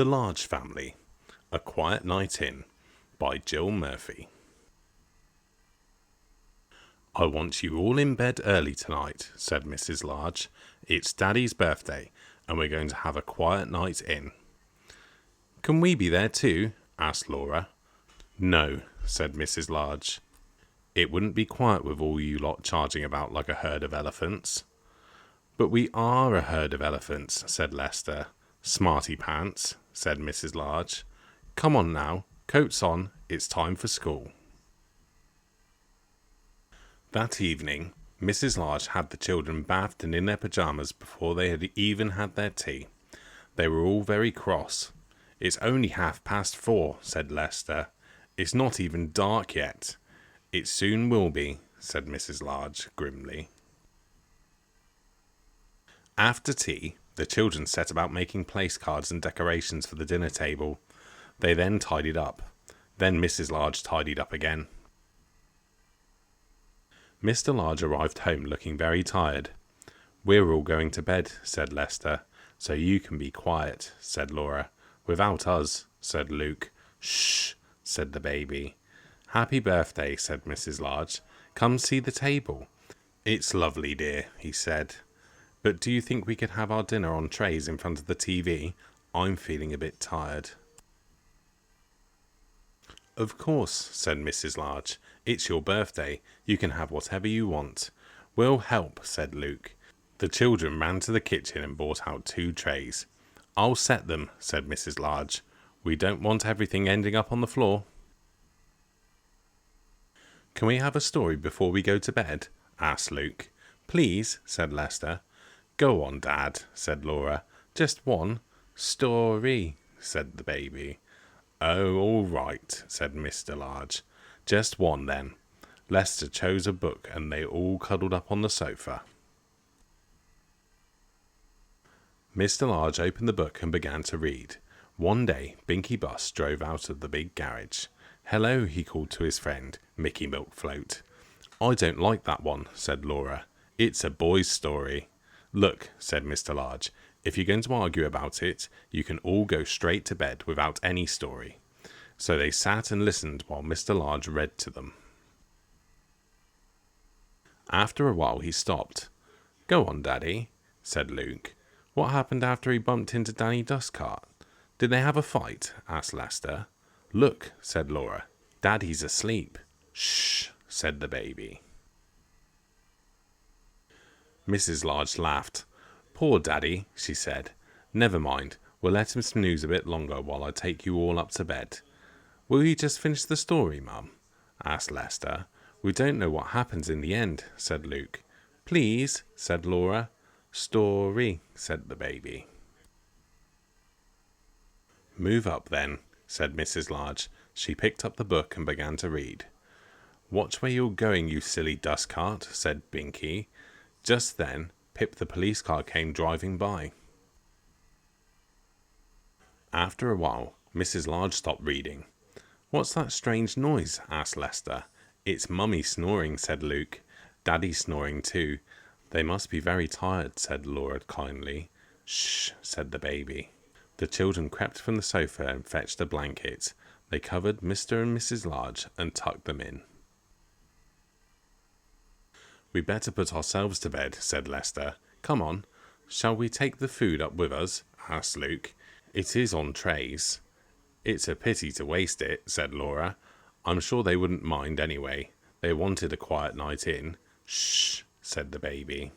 The Large Family, A Quiet Night In, by Jill Murphy. "I want you all in bed early tonight," said Mrs. Large. "It's Daddy's birthday, and we're going to have a quiet night in." "Can we be there too?" asked Laura. "No," said Mrs. Large. "It wouldn't be quiet with all you lot charging about like a herd of elephants." "But we are a herd of elephants," said Lester. "Smarty pants," said Mrs. Large. "Come on now, coats on, it's time for school." That evening, Mrs. Large had the children bathed and in their pyjamas before they had even had their tea. They were all very cross. "It's only 4:30, said Lester. "It's not even dark yet." "It soon will be," said Mrs. Large grimly. After tea, the children set about making place cards and decorations for the dinner table. They then tidied up. Then Mrs. Large tidied up again. Mr. Large arrived home looking very tired. "We're all going to bed," said Lester. "So you can be quiet," said Laura. "Without us," said Luke. "Shh," said the baby. "Happy birthday," said Mrs. Large. "Come see the table." "It's lovely, dear," he said. "But do you think we could have our dinner on trays in front of the TV? I'm feeling a bit tired." "Of course," said Mrs. Large. "It's your birthday. You can have whatever you want." "We'll help," said Luke. The children ran to the kitchen and brought out 2 trays. "I'll set them," said Mrs. Large. "We don't want everything ending up on the floor." "Can we have a story before we go to bed?" asked Luke. "Please," said Lester. "Go on, Dad," said Laura. "Just one." "Story," said the baby. "Oh, all right," said Mr. Large. "Just one, then." Lester chose a book, and they all cuddled up on the sofa. Mr. Large opened the book and began to read. One day, Binky Bus drove out of the big garage. "Hello," he called to his friend, Mickey Milkfloat. "I don't like that one," said Laura. "It's a boy's story." "Look," said Mr. Large, "if you're going to argue about it, you can all go straight to bed without any story." So they sat and listened while Mr. Large read to them. After a while he stopped. "Go on, Daddy," said Luke. "What happened after he bumped into Danny Dustcart?" "Did they have a fight?" asked Lester. "Look," said Laura. "Daddy's asleep." "Shh," said the baby. Mrs. Large laughed. "Poor Daddy," she said. "Never mind, we'll let him snooze a bit longer while I take you all up to bed." "Will you just finish the story, Mum?" asked Lester. "We don't know what happens in the end," said Luke. "Please," said Laura. "Story," said the baby. "Move up, then," said Mrs. Large. She picked up the book and began to read. "Watch where you're going, you silly dust cart," said Binky. Just then, Pip the police car came driving by. After a while, Mrs. Large stopped reading. "What's that strange noise?" asked Lester. "It's Mummy snoring," said Luke. "Daddy's snoring too." "They must be very tired," said Laura kindly. "Shh," said the baby. The children crept from the sofa and fetched a blanket. They covered Mr. and Mrs. Large and tucked them in. "We better put ourselves to bed," said Lester. "Come on." "Shall we take the food up with us?" asked Luke. "It is on trays." "It's a pity to waste it," said Laura. "I'm sure they wouldn't mind anyway. They wanted a quiet night in." "Shh," said the baby.